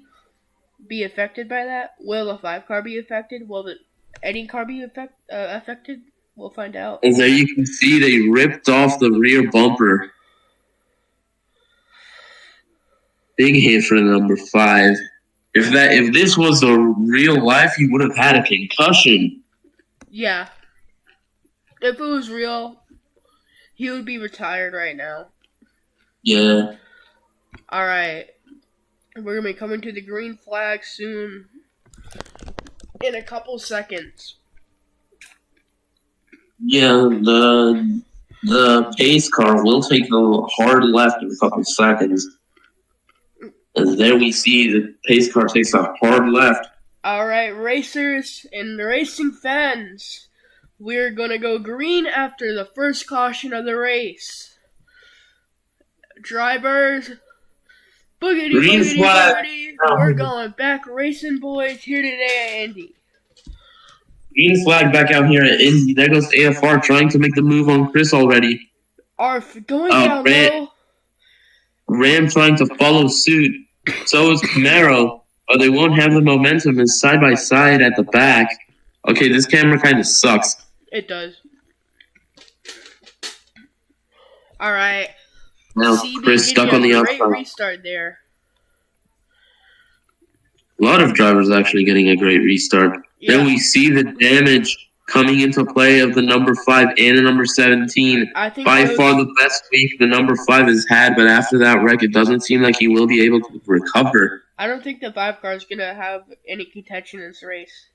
be affected by that? Will the 5 car be affected? Will any car be affected? We'll find out. And there you can see they ripped off the rear bumper. Big hit for the number 5. If this was a real life, he would have had a concussion. Yeah. If it was real, he would be retired right now. Yeah. Alright. We're going to be coming to the green flag soon. In a couple seconds. Yeah, the pace car will take the hard left in a couple seconds. And there we see the pace car takes a hard left. Alright, racers and racing fans. We're going to go green after the first caution of the race. Drivers, boogity, Green boogity, flag. boogity. We're going back racing, boys, here today at Indy. Green flag back out here at Indy. There goes AFR trying to make the move on Chris already. Going down low. Ram trying to follow suit. So is Camaro. But they won't have the momentum and side by side at the back. Okay, this camera kind of sucks. It does. Alright. Now Chris stuck on the outside. Great restart there. A lot of drivers actually getting a great restart. Yeah. Then we see the damage coming into play of the number 5 and the number 17. I think By far the best week the number 5 has had, but after that wreck, it doesn't seem like he will be able to recover. I don't think the 5 car is gonna have any contention in this race.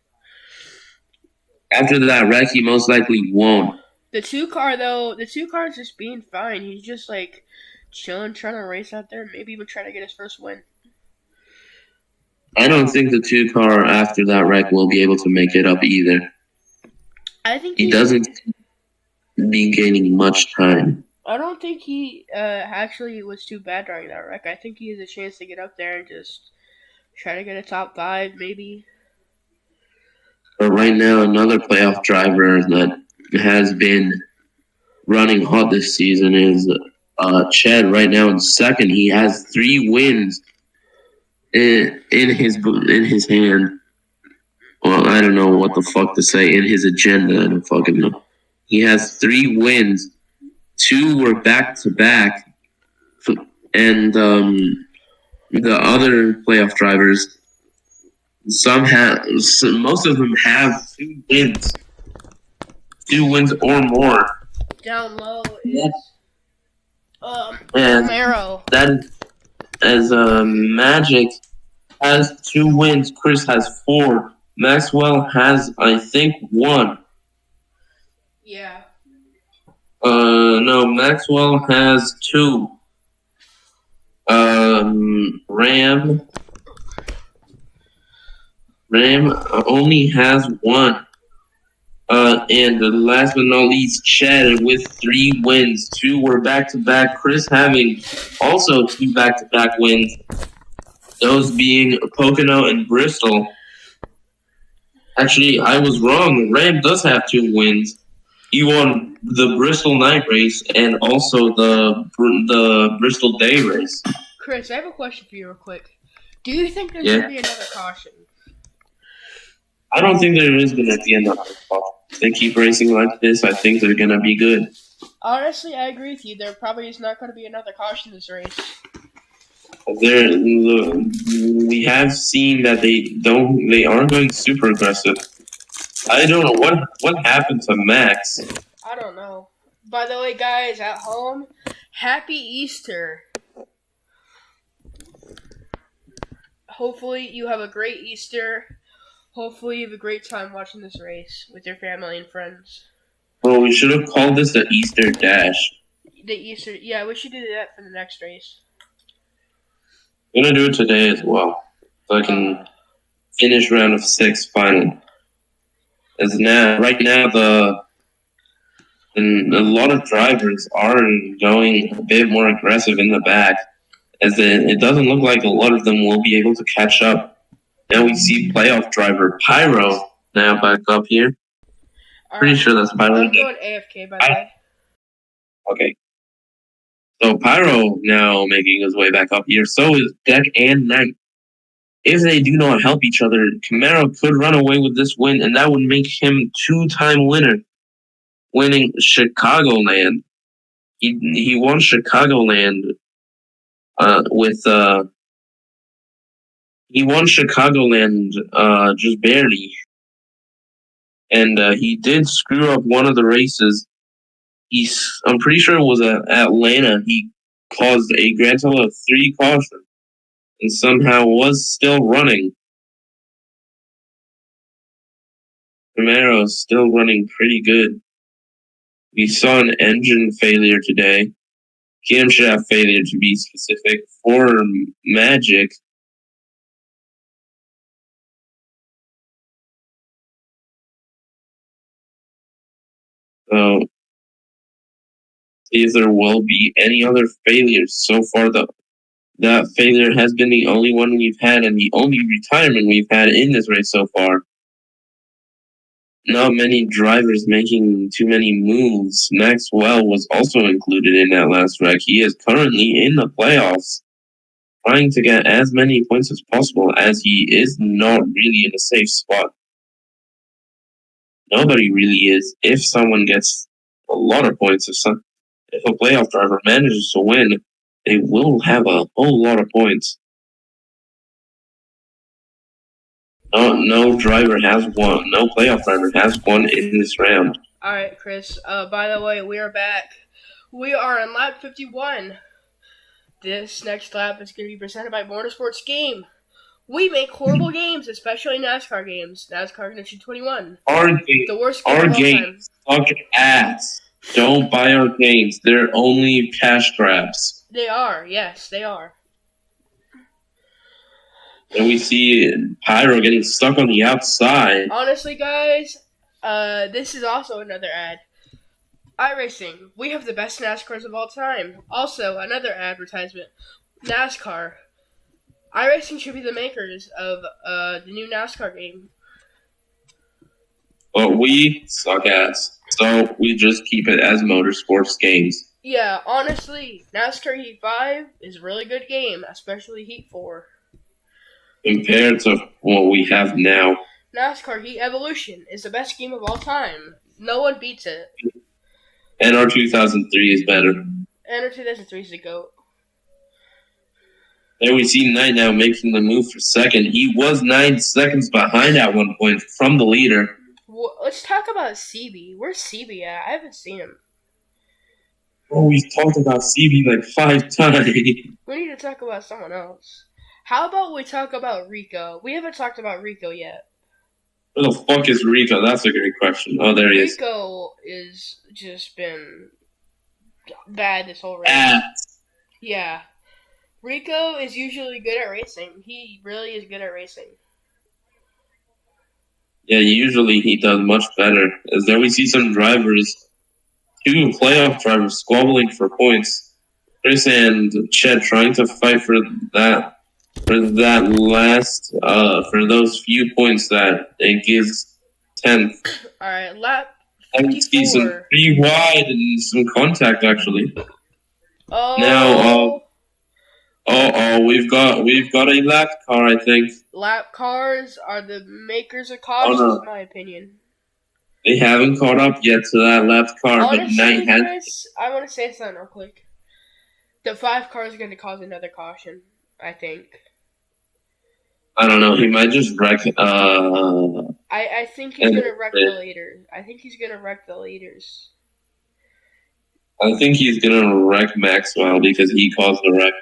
After that wreck, he most likely won't. The 2 car though, the 2 car is just being fine. He's just like chilling, trying to race out there, maybe even trying to get his first win. I don't think the 2 car after that wreck will be able to make it up either. I think he doesn't be gaining much time. I don't think he actually was too bad during that wreck. I think he has a chance to get up there and just try to get a top 5, maybe. But right now, another playoff driver that has been running hot this season is Ched. Right now in second, he has 3 wins in his hand. Well, I don't know what the fuck to say. In his agenda, I don't fucking know. He has 3 wins. 2 were back-to-back. And the other playoff drivers, most of them have 2 wins. 2 wins or more. Down low is and Romero. That as Magic has 2 wins. Chris has 4. Maxwell has, I think, 1. Yeah. No, Maxwell has 2. Ram only has 1. And last but not least, Chad with 3 wins. 2 were back-to-back. Chris having also 2 back-to-back wins. Those being Pocono and Bristol. Actually, I was wrong. Ram does have 2 wins. He won the Bristol night race and also the Bristol day race. Chris, I have a question for you real quick. Do you think there's going to be another caution? I don't think there is going to be another caution. If they keep racing like this, I think they're going to be good. Honestly, I agree with you. There probably is not going to be another caution this race. We have seen that they aren't going super aggressive. I don't know what happened to Max. I don't know. By the way, guys at home, happy Easter. Hopefully you have a great Easter. Hopefully you have a great time watching this race with your family and friends. Well, we should have called this the Easter Dash. The Easter, yeah, we should do that for the next race. I'm gonna do it today as well, so I can finish round of 6 final. Right now, a lot of drivers are going a bit more aggressive in the back, as it doesn't look like a lot of them will be able to catch up. Now we see playoff driver Pyro now back up here. Pretty sure that's Pyro. I'm going AFK, by the way. Okay. So Pyro now making his way back up here. So is Deck and Knight. If they do not help each other, Camaro could run away with this win, and that would make him 2-time winner, winning Chicagoland. He won Chicagoland he won Chicagoland just barely, and he did screw up one of the races. I'm pretty sure it was at Atlanta. He caused a grand total of 3 cautions and somehow was still running. Camaro's still running pretty good. We saw an engine failure today. Camshaft failure, to be specific, for Magic. So, if there will be any other failures. So far, that failure has been the only one we've had and the only retirement we've had in this race so far. Not many drivers making too many moves. Maxwell was also included in that last wreck. He is currently in the playoffs, trying to get as many points as possible, as he is not really in a safe spot. Nobody really is. If someone gets a lot of points, if a playoff driver manages to win, they will have a whole lot of points. No driver has won. No playoff driver has won in this round. All right, Chris. By the way, we are back. We are on lap 51. This next lap is going to be presented by Motorsports Game. We make horrible games, especially NASCAR games. NASCAR Connection 21. Our The worst game of all time. games suck ass. Don't buy our games. They're only cash grabs. They are. Yes, they are. And we see Pyro getting stuck on the outside. Honestly, guys, this is also another ad. iRacing. We have the best NASCARs of all time. Also, another advertisement. NASCAR. iRacing should be the makers of the new NASCAR game. But we suck ass. So we just keep it as Motorsports Games. Yeah, honestly, NASCAR Heat 5 is a really good game, especially Heat 4. Compared to what we have now. NASCAR Heat Evolution is the best game of all time. No one beats it. And our 2003 is better. And our 2003 is the GOAT. There we see Knight now making the move for second. He was 9 seconds behind at one point from the leader. Well, let's talk about CB. Where's CB at? I haven't seen him. Oh, we've talked about CB like 5 times. We need to talk about someone else. How about we talk about Rico? We haven't talked about Rico yet. Where the fuck is Rico? That's a great question. Oh, there he is. Rico is just been bad this whole race. Yeah. Rico is usually good at racing. He really is good at racing. Yeah, usually he does much better. As there we see some drivers, 2 playoff drivers squabbling for points. Chris and Chet trying to fight for those few points that it gives 10th. Alright, lap I can see some 54. pretty wide and some contact actually. Oh. Now, we've got a lap car, I think. Lap cars are the makers of cautions, no. in my opinion. They haven't caught up yet to that lap car, but Honestly, Knight has. Chris, I want to say something real quick. The 5 car is going to cause another caution, I think. I don't know. He might just wreck. I think he's going to wreck the leaders. I think he's going to wreck the leaders. I think he's gonna wreck Maxwell because he caused the wreck.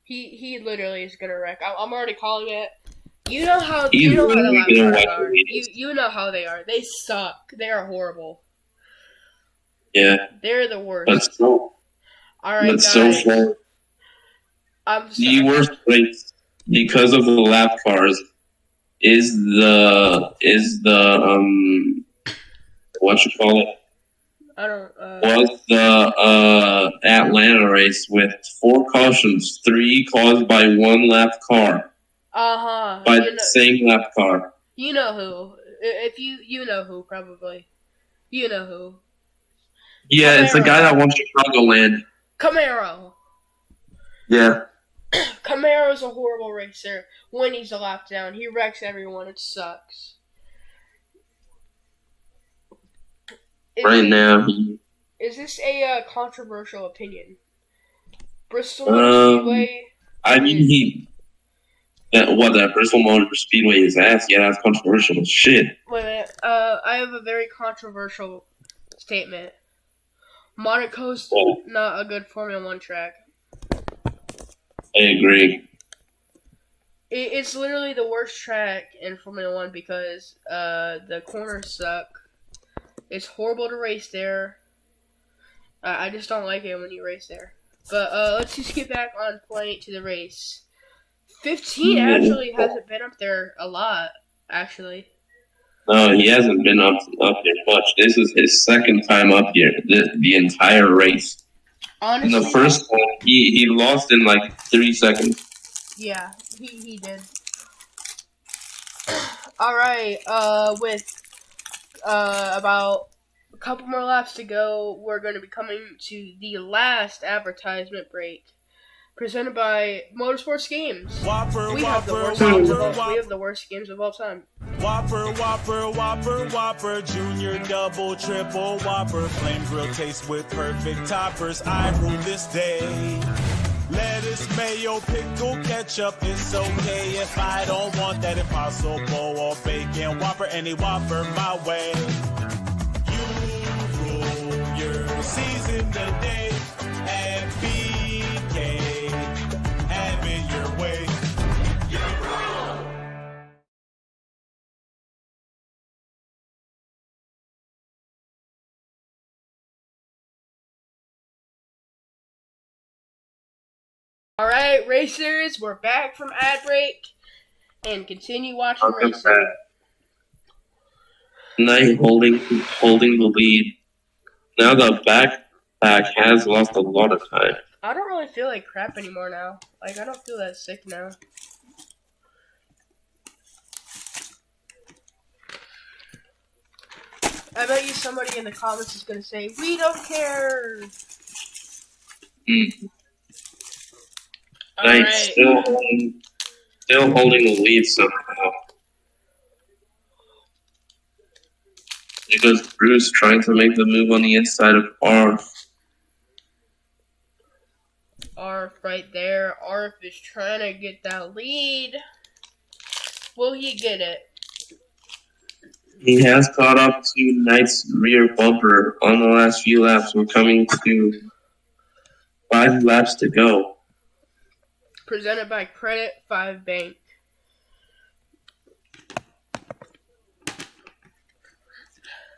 He literally is going to wreck. I'm already calling it. You know how He's you know how the really lap gonna cars wreck the are. leaders. You know how they are. They suck. They are horrible. Yeah, They're the worst. that's so. All right, That's guys. so far. I'm The sorry. worst race because of the lap cars is the what you call it I don't. was the Atlanta race with 4 cautions, 3 caused by 1 lap car by You the know, same lap car. you know who? If you know who, probably. You know who? Yeah, it's the guy that won Chicagoland. Camaro. Yeah. Camaro's a horrible racer. When he's a lap down, he wrecks everyone. It sucks. Right now. Is this a controversial opinion? Bristol Motor Speedway. I mean, that Bristol Motor Speedway is ass. Yeah, that's controversial as shit. Wait a minute. I have a very controversial statement. Monaco's not a good Formula 1 track. I agree. It's literally the worst track in Formula 1 because the corners suck. It's horrible to race there. I just don't like it when you race there. But let's just get back on point to the race. 15 actually hasn't been up there a lot, actually. No, he hasn't been up here much. This is his second time up here, the entire race. Honestly, In the first one, he lost in like 3 seconds. yeah, he did. Alright, with about a couple more laps to go, we're going to be coming to the last advertisement break. Presented by Motorsports Games. Whopper, We have the worst Whopper, games of all. Whopper. We have the worst games of all time. Whopper, Whopper, Whopper, Whopper, Junior, Double, Triple, Whopper, Flame Grill taste with perfect toppers. I rule this day. Lettuce, mayo, pickle, ketchup. It's okay if I don't want that Impossible or bacon Whopper. Any Whopper my way. You rule your season today at BK. Have it your way. Alright, racers, we're back from ad break and continue watching Welcome racing. back. Knight holding the lead. Now the backpack has lost a lot of time. I don't really feel like crap anymore now. Like, I don't feel that sick now. I bet you somebody in the comments is gonna say, "We don't care." Knight Alright. still holding the lead somehow. There goes Bruce trying to make the move on the inside of R. Arf right there. Arf is trying to get that lead. Will he get it? He has caught up to Knight's rear bumper on the last few laps. We're coming to 5 laps to go. Presented by Credit 5 Bank.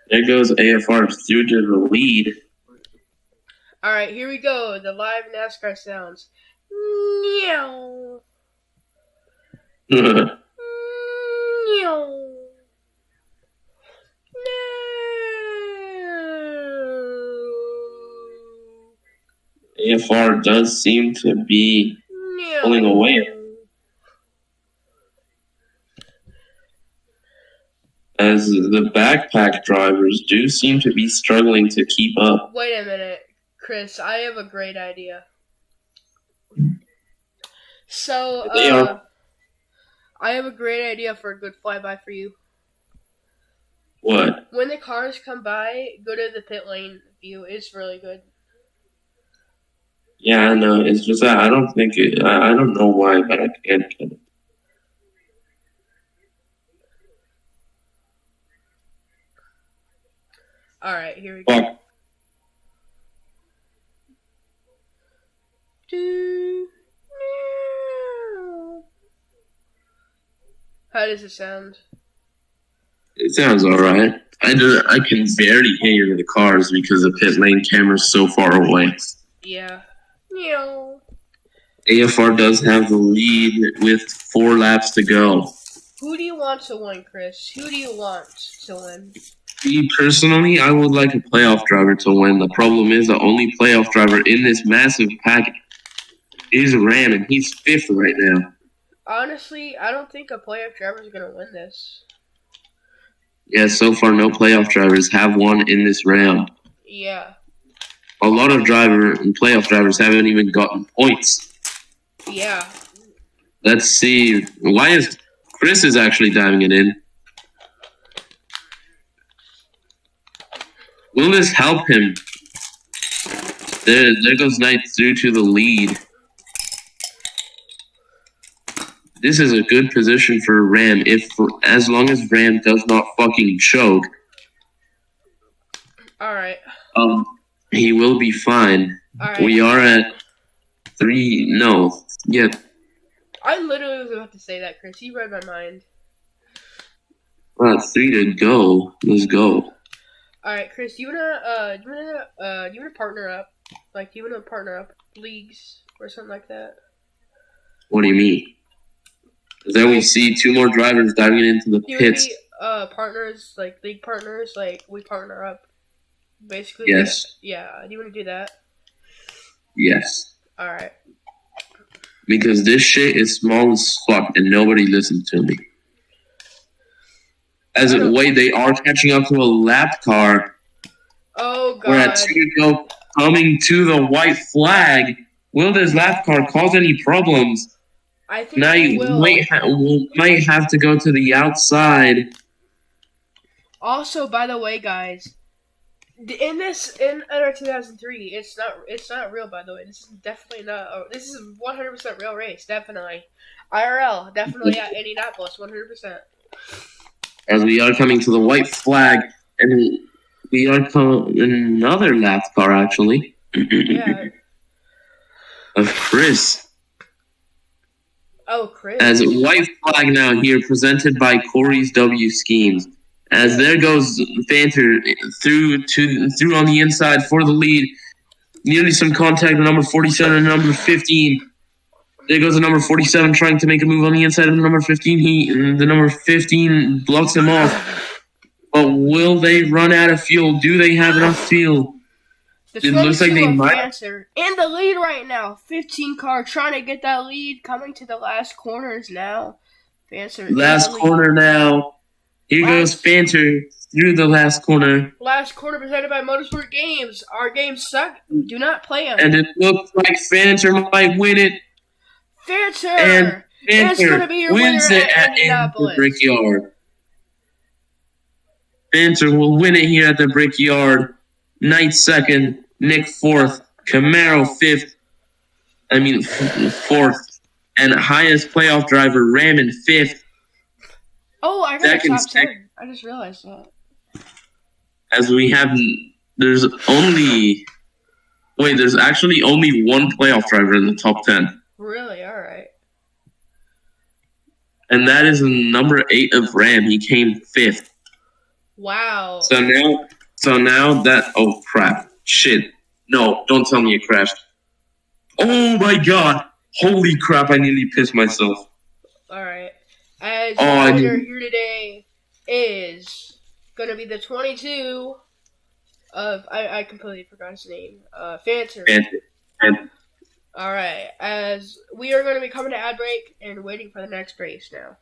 There goes AFR through to the lead. Alright, here we go. The live NASCAR sounds. Meow. Meow. AFR does seem to be pulling away, as the backpack drivers do seem to be struggling to keep up. Wait a minute, Chris. I have a great idea. So, I have a great idea for a good flyby for you. What? When the cars come by, go to the pit lane view. It's really good. Yeah, I know. It's just that I don't think it. I don't know why, but I can't get it. Alright, here we go. Fuck. How does it sound? It sounds alright. I can barely hear the cars because the pit lane camera's so far away. Yeah. Meow. AFR does have the lead with 4 laps to go. Who do you want to win, Chris? Who do you want to win? Me personally, I would like a playoff driver to win. The problem is the only playoff driver in this massive pack is Ram, and he's 5th right now. Honestly, I don't think a playoff driver is going to win this. Yeah, so far no playoff drivers have won in this round. Yeah. A lot of playoff drivers haven't even gotten points. Yeah. Let's see. Why is Chris is actually diving it in? Will this help him? There goes Knight through to the lead. This is a good position for Ram, as long as Ram does not fucking choke. Alright. He will be fine. Alright. We are at 3. No. Yeah. I literally was about to say that, Chris. You read my mind. We're at 3 to go. Let's go. Alright, Chris, do you wanna partner up? Like, do you wanna partner up leagues or something like that? What do you mean? Then we see 2 more drivers diving into the Do you pits. wanna be partners, like league partners, like we partner up? Basically. Yes. Yeah. Do you wanna do that? Yes. Alright. Because this shit is small as fuck and nobody listens to me. They are catching up to a lap car. Oh god. We're at 2 to go, coming to the white flag. Will this lap car cause any problems? I think Now we you will. might have to go to the outside. Also, by the way, guys, In our 2003, it's not real, by the way. This is definitely not. This is 100% real race, definitely. IRL, definitely at Indianapolis, 100%. As we are coming to the white flag, and we are another lap car actually. Yeah. Of Chris. Oh, Chris. As white flag now here, presented by Corey's W Schemes. As there goes Fanter through on the inside for the lead. Nearly some contact with number 47 and number 15. There goes the number 47 trying to make a move on the inside of the number 15. The number 15 blocks him off. But will they run out of fuel? Do they have enough fuel? The It looks like they might. Fancer in the lead right now. 15 car trying to get that lead. Coming to the last corners now. Fancer. Last corner now. Here goes Fanter through the last corner. Last corner presented by Motorsport Games. Our games suck. Do not play them. And it looks like Fanter might win it. Fancer! And It's going to be your wins winner it at at the Indianapolis. Brickyard. Fanter will win it here at the Brickyard. Knight second, Nick fourth, Camaro fifth. Fourth. And highest playoff driver, Ram in fifth. Oh, I got a top 10. I just realized that. As we have, there's actually only one playoff driver in the top 10. Really? All right. And that is number 8 of Ram. He came 5th. Wow. So now that, oh crap, shit. No, don't tell me it crashed. Oh my god. Holy crap, I nearly pissed myself. All right. As the winner here today is going to be the 22 of, I completely forgot his name, Fanter. All right. As we are going to be coming to ad break and waiting for the next race now.